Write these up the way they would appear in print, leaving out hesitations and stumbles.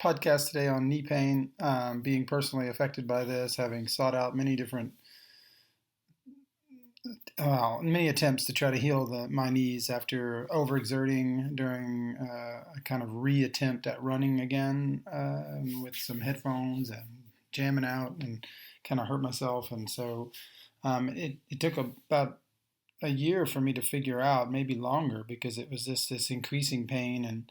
podcast today on knee pain, being personally affected by this, having sought out many different, many attempts to try to heal my knees after overexerting during a kind of reattempt at running again with some headphones and jamming out and kind of hurt myself. And so it took about a year for me to figure out, maybe longer, because it was just this increasing pain,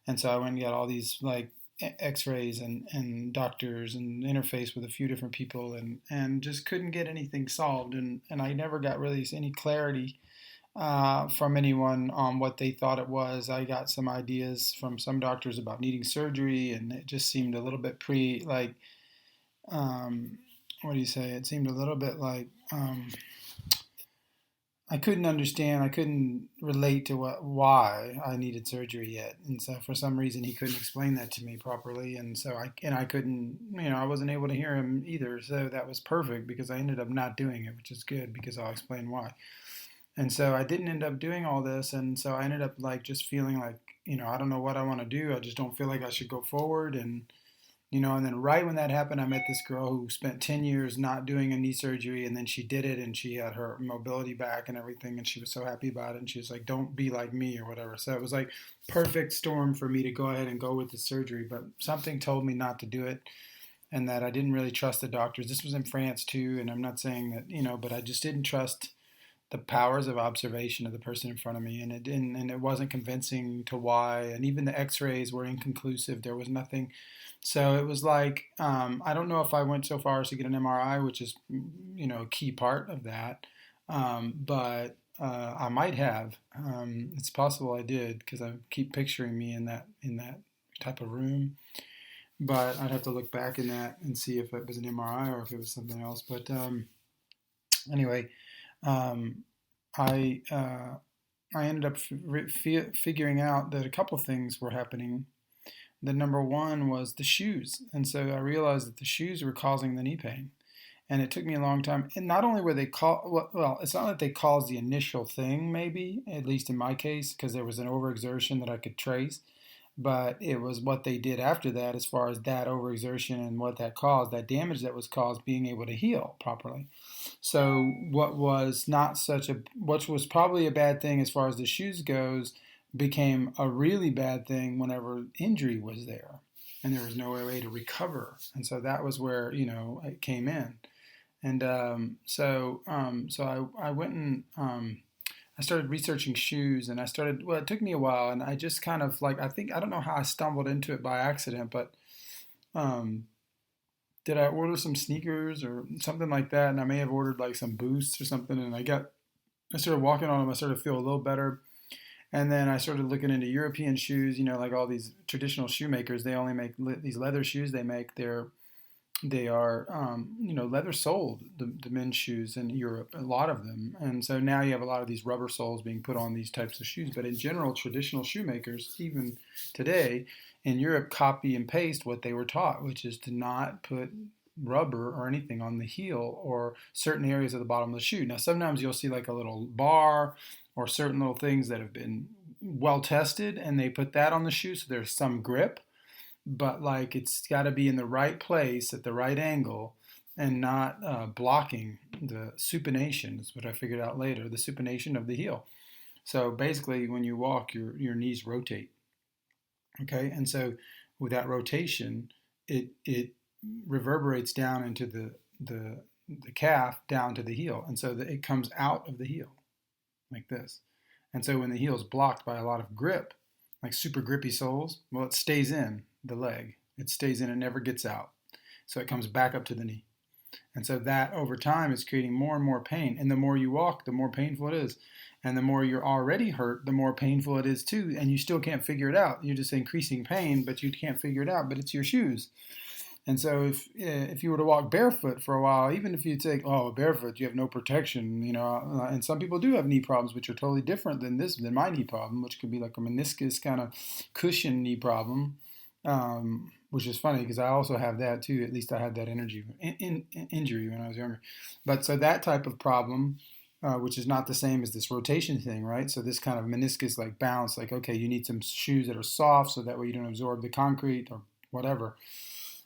and so I went and got all these like X-rays and doctors and interface with a few different people, and just couldn't get anything solved, and I never got really any clarity from anyone on what they thought it was. I got some ideas from some doctors about needing surgery, and it just seemed a little bit um, what do you say? It seemed a little bit like I couldn't understand. I couldn't relate to why I needed surgery yet, and so for some reason he couldn't explain that to me properly, and so I couldn't. I wasn't able to hear him either. So that was perfect because I ended up not doing it, which is good because I'll explain why. And so I didn't end up doing all this, and so I ended up like just feeling like I don't know what I want to do. I just don't feel like I should go forward, and then right when that happened, I met this girl who spent 10 years not doing a knee surgery, and then she did it, and she had her mobility back and everything, and she was so happy about it, and she was like, don't be like me or whatever. So it was like perfect storm for me to go ahead and go with the surgery, but something told me not to do it, and that I didn't really trust the doctors. This was in France too, and I'm not saying that, but I just didn't trust the powers of observation of the person in front of me, and it wasn't convincing to why, and even the X-rays were inconclusive. There was nothing, so it was like I don't know if I went so far as to get an MRI, which is a key part of that, but I might have. It's possible I did because I keep picturing me in that type of room, but I'd have to look back in that and see if it was an MRI or if it was something else. But anyway. Um, I I ended up figuring out that a couple of things were happening. The number one was the shoes, and so I realized that the shoes were causing the knee pain, and it took me a long time. And not only were they well, it's not that they caused the initial thing, maybe at least in my case, because there was an overexertion that I could trace, but it was what they did after that, as far as that overexertion and what that caused, that damage that was caused, being able to heal properly. So what was not such a, what was probably a bad thing as far as the shoes goes, became a really bad thing whenever injury was there, and there was no way to recover. And so that was where it came in. And so I went and I started researching shoes, and I started. Well, it took me a while, and I just kind of like, I don't know how I stumbled into it by accident, but um, did I order some sneakers or something like that? And I may have ordered like some boosts or something, and I started walking on them. I started to feel a little better, and then I started looking into European shoes. Like all these traditional shoemakers, they only make these leather shoes. They are, leather soled, the men's shoes in Europe, a lot of them. And so now you have a lot of these rubber soles being put on these types of shoes. But in general, traditional shoemakers, even today in Europe, copy and paste what they were taught, which is to not put rubber or anything on the heel or certain areas of the bottom of the shoe. Now, sometimes you'll see like a little bar or certain little things that have been well tested, and they put that on the shoe so there's some grip, but like it's got to be in the right place at the right angle and not blocking the supination. Is what I figured out later, the supination of the heel. So basically, when you walk, your knees rotate. Okay, and so with that rotation, it reverberates down into the calf down to the heel, and so it comes out of the heel like this. And so when the heel is blocked by a lot of grip, like super grippy soles, well, it stays in the leg. It stays in, it never gets out. So it comes back up to the knee. And so that over time is creating more and more pain. And the more you walk, the more painful it is. And the more you're already hurt, the more painful it is too. And you still can't figure it out. You're just increasing pain, but you can't figure it out. But it's your shoes. And so if you were to walk barefoot for a while, even if you take, barefoot, you have no protection, and some people do have knee problems, which are totally different than my knee problem, which could be like a meniscus kind of cushion knee problem, which is funny because I also have that too. At least I had that injury when I was younger. But so that type of problem, which is not the same as this rotation thing, right? So this kind of meniscus like bounce, like, okay, you need some shoes that are soft so that way you don't absorb the concrete or whatever.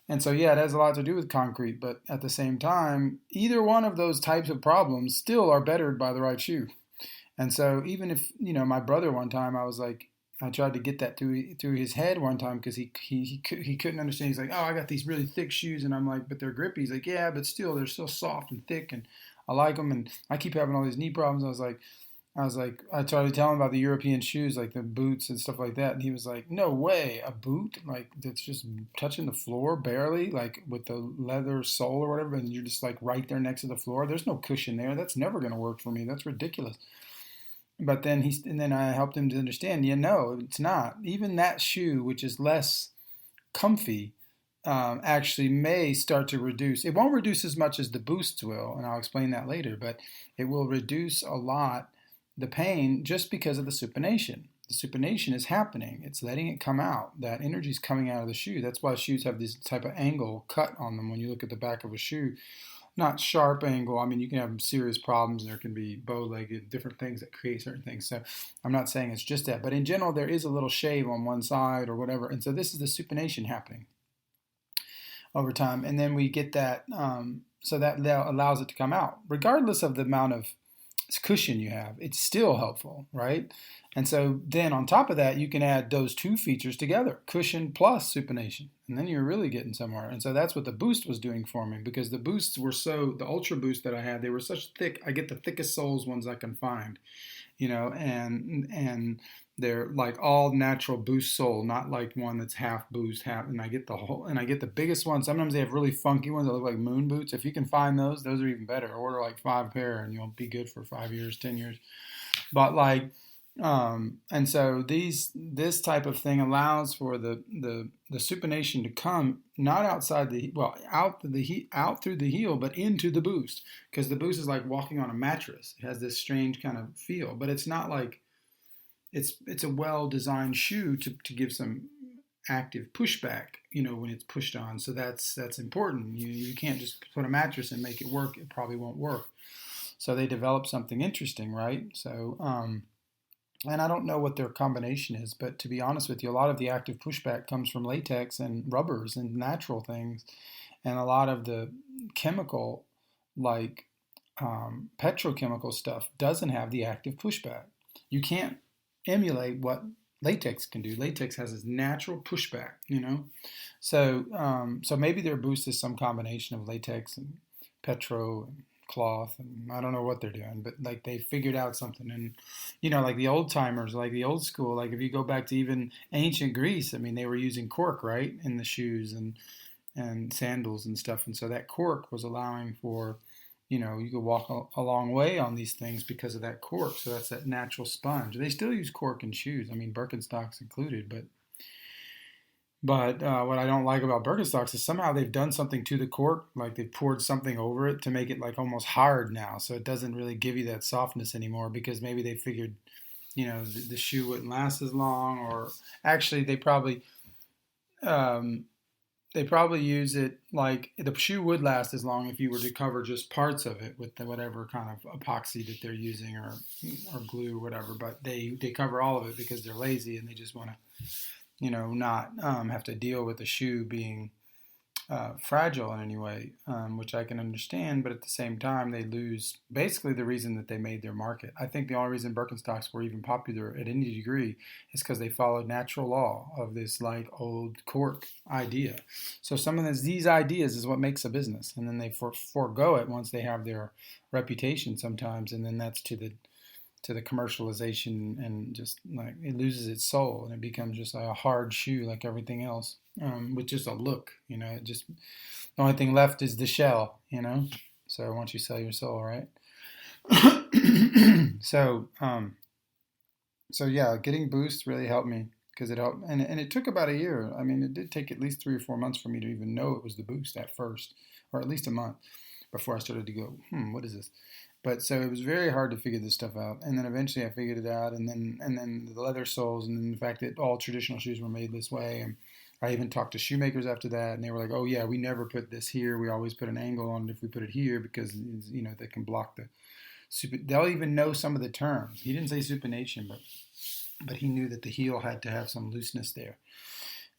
And so, yeah, it has a lot to do with concrete, but at the same time, either one of those types of problems still are bettered by the right shoe. And so, even if, my brother one time, I tried to get that through his head one time because he couldn't understand. He's like, oh, I got these really thick shoes, and I'm like, but they're grippy. He's like, yeah, but still, they're still soft and thick, and I like them, and I keep having all these knee problems. I tried to tell him about the European shoes, like the boots and stuff like that, and he was like, "No way, a boot like that's just touching the floor barely, like with the leather sole or whatever, and you're just like right there next to the floor. There's no cushion there. That's never going to work for me. That's ridiculous." But then I helped him to understand, no, it's not. Even that shoe, which is less comfy, actually may start to reduce. It won't reduce as much as the boosts will, and I'll explain that later, but it will reduce a lot the pain just because of the supination. The supination is happening. It's letting it come out. That energy is coming out of the shoe. That's why shoes have this type of angle cut on them when you look at the back of a shoe. Not sharp angle. I mean, you can have serious problems. There can be bow-legged, different things that create certain things. So I'm not saying it's just that. But in general, there is a little shave on one side or whatever. And so this is the supination happening over time. And then we get that, so that allows it to come out. Regardless of the amount of cushion you have, it's still helpful, right? And so then on top of that, you can add those two features together, cushion plus supination, and then you're really getting somewhere. And so that's what the boost was doing for me, because the boosts were the ultra boost that I had, they were such thick. I get the thickest soles ones I can find, and they're like all natural boost sole, not like one that's half boost, half. And I get the biggest one. Sometimes they have really funky ones that look like moon boots. If you can find those are even better. Order like 5 pair and you'll be good for 5 years, 10 years. But and so this type of thing allows for the supination to come not outside out through the heel, but into the boost, because the boost is like walking on a mattress. It has this strange kind of feel, but it's not like it's a well-designed shoe to give some active pushback, when it's pushed on. So that's important. You can't just put a mattress and make it work. It probably won't work. So they developed something interesting, right? So and I don't know what their combination is, but to be honest with you, a lot of the active pushback comes from latex and rubbers and natural things, and a lot of the chemical, like petrochemical stuff, doesn't have the active pushback. You can't emulate what latex can do. Latex has this natural pushback, So maybe their boost is some combination of latex and petro and cloth, and I don't know what they're doing, but like they figured out something. And like the old timers, like the old school, like if you go back to even ancient Greece, I mean, they were using cork, right, in the shoes and sandals and stuff. And so that cork was allowing for, you could walk a long way on these things because of that cork. So that's that natural sponge. They still use cork in shoes. I mean, Birkenstocks included. But what I don't like about Birkenstocks is somehow they've done something to the cork, like they've poured something over it to make it like almost hard now. So it doesn't really give you that softness anymore, because maybe they figured, the shoe wouldn't last as long, or actually they probably use it like the shoe would last as long if you were to cover just parts of it with whatever kind of epoxy that they're using, or glue or whatever. But they cover all of it because they're lazy and they just want to, not have to deal with the shoe being fragile in any way, which I can understand. But at the same time, they lose basically the reason that they made their market. I think the only reason Birkenstocks were even popular at any degree is because they followed natural law of this like old cork idea. So some of these ideas is what makes a business, and then they forego it once they have their reputation sometimes, and then that's to the commercialization, and just like it loses its soul and it becomes just a hard shoe like everything else, with just a look, just the only thing left is the shell, so once you sell your soul, right? So yeah, getting Boost really helped me, because it helped, and it took about a year. I mean, it did take at least 3 or 4 months for me to even know it was the Boost at first, or at least a month before I started to go, what is this? But so it was very hard to figure this stuff out, and then eventually I figured it out, and then the leather soles, and then the fact that all traditional shoes were made this way. And I even talked to shoemakers after that, and they were like, "Oh yeah, we never put this here. We always put an angle on it if we put it here, because they can block the they'll even know some of the terms." He didn't say supination, but he knew that the heel had to have some looseness there.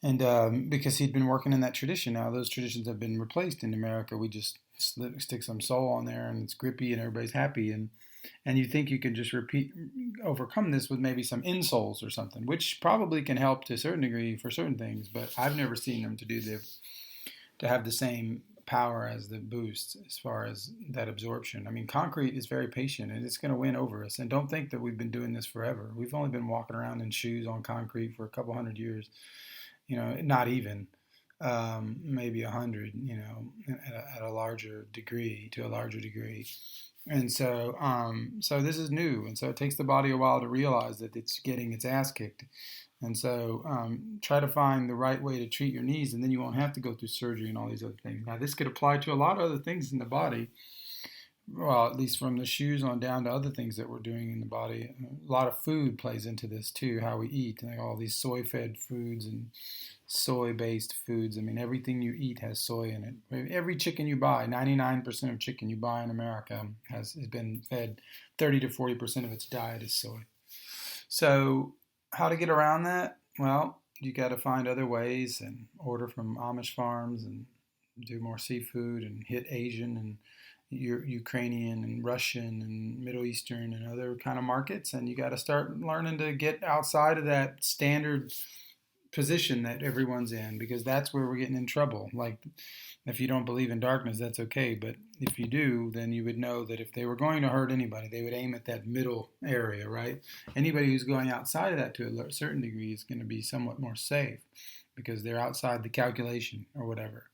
And because he'd been working in that tradition. Now those traditions have been replaced in America. We just stick some soul on there, and it's grippy, and everybody's happy. And you think you can just overcome this with maybe some insoles or something, which probably can help to a certain degree for certain things. But I've never seen them to have the same power as the boost as far as that absorption. I mean, concrete is very patient, and it's going to win over us. And don't think that we've been doing this forever. We've only been walking around in shoes on concrete for a couple hundred years. Not even, maybe 100. At a larger degree, to a larger degree. And so this is new, and so it takes the body a while to realize that it's getting its ass kicked. And so try to find the right way to treat your knees, and then you won't have to go through surgery and all these other things. Now, this could apply to a lot of other things in the body. Well, at least from the shoes on down to other things that we're doing in the body. A lot of food plays into this too, how we eat, like all these soy-fed foods and soy-based foods. I mean, everything you eat has soy in it. Every chicken you buy, 99% of chicken you buy in America has been fed 30 to 40% of its diet is soy. So how to get around that? Well, you got to find other ways and order from Amish farms and do more seafood and hit Asian and Ukrainian and Russian and Middle Eastern and other kind of markets, and you got to start learning to get outside of that standard position that everyone's in, because that's where we're getting in trouble. Like, if you don't believe in darkness, that's okay, but if you do, then you would know that if they were going to hurt anybody, they would aim at that middle area, right? Anybody who's going outside of that to a certain degree is going to be somewhat more safe because they're outside the calculation or whatever.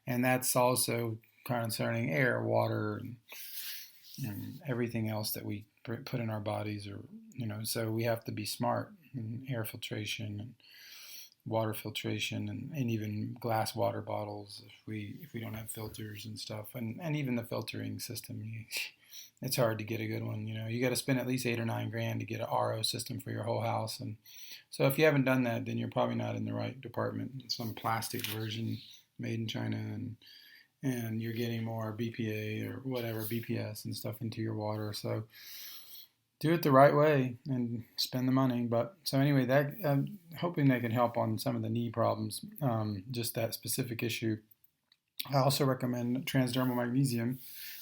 And that's also concerning air, water, and everything else that we put in our bodies, or so we have to be smart in air filtration and water filtration, and even glass water bottles if we don't have filters and stuff, and even the filtering system. It's hard to get a good one. You got to spend at least $8 or $9 grand to get an RO system for your whole house, and so if you haven't done that, then you're probably not in the right department. Some plastic version made in China, and you're getting more BPA or whatever, BPS and stuff into your water. So do it the right way and spend the money. But so anyway, that I'm hoping that can help on some of the knee problems, just that specific issue. I also recommend transdermal magnesium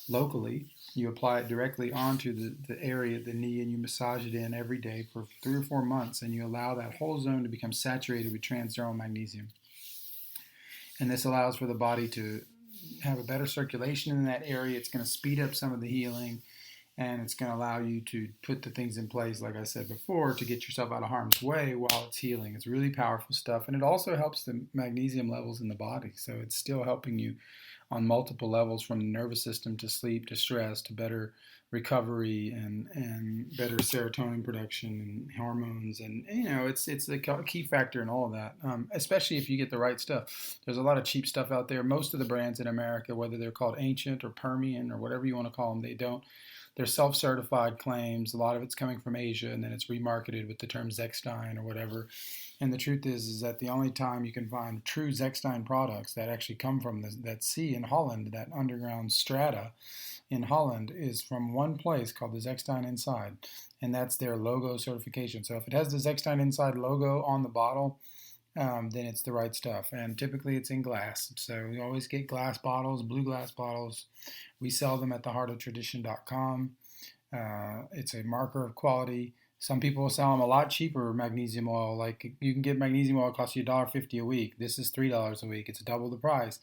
locally. You apply it directly onto the area of the knee, and you massage it in every day for 3 or 4 months, and you allow that whole zone to become saturated with transdermal magnesium. And this allows for the body to have a better circulation in that area. It's going to speed up some of the healing, and it's going to allow you to put the things in place, like I said before, to get yourself out of harm's way while it's healing. It's really powerful stuff, and it also helps the magnesium levels in the body. So it's still helping you on multiple levels, from the nervous system to sleep to stress to better recovery and better serotonin production and hormones. And it's a key factor in all of that, especially if you get the right stuff. There's a lot of cheap stuff out there. Most of the brands in America, whether they're called Ancient or Permian or whatever you want to call them, they're self-certified claims. A lot of it's coming from Asia, and then it's remarketed with the term Zechstein or whatever. And the truth is that the only time you can find true Zechstein products that actually come from that sea in Holland, that underground strata in Holland, is from one place called the Zechstein Inside, and that's their logo certification. So if it has the Zechstein Inside logo on the bottle, then it's the right stuff. And typically it's in glass. So we always get glass bottles, blue glass bottles. We sell them at theheartoftradition.com. It's a marker of quality. Some people will sell them a lot cheaper magnesium oil. Like, you can get magnesium oil, cost you $1.50 a week. This is $3 a week. It's double the price.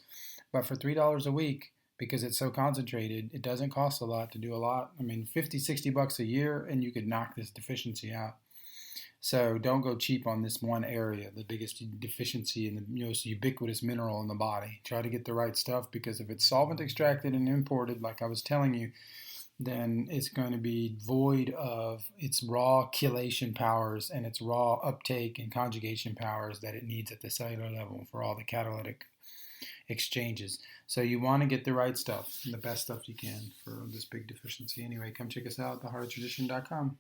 But for $3 a week, because it's so concentrated, it doesn't cost a lot to do a lot. I mean, $50-$60 a year, and you could knock this deficiency out. So don't go cheap on this one area, the biggest deficiency and the most ubiquitous mineral in the body. Try to get the right stuff, because if it's solvent extracted and imported, like I was telling you, then it's going to be void of its raw chelation powers and its raw uptake and conjugation powers that it needs at the cellular level for all the catalytic exchanges. So you want to get the right stuff, the best stuff you can for this big deficiency. Anyway, come check us out at theheartoftradition.com.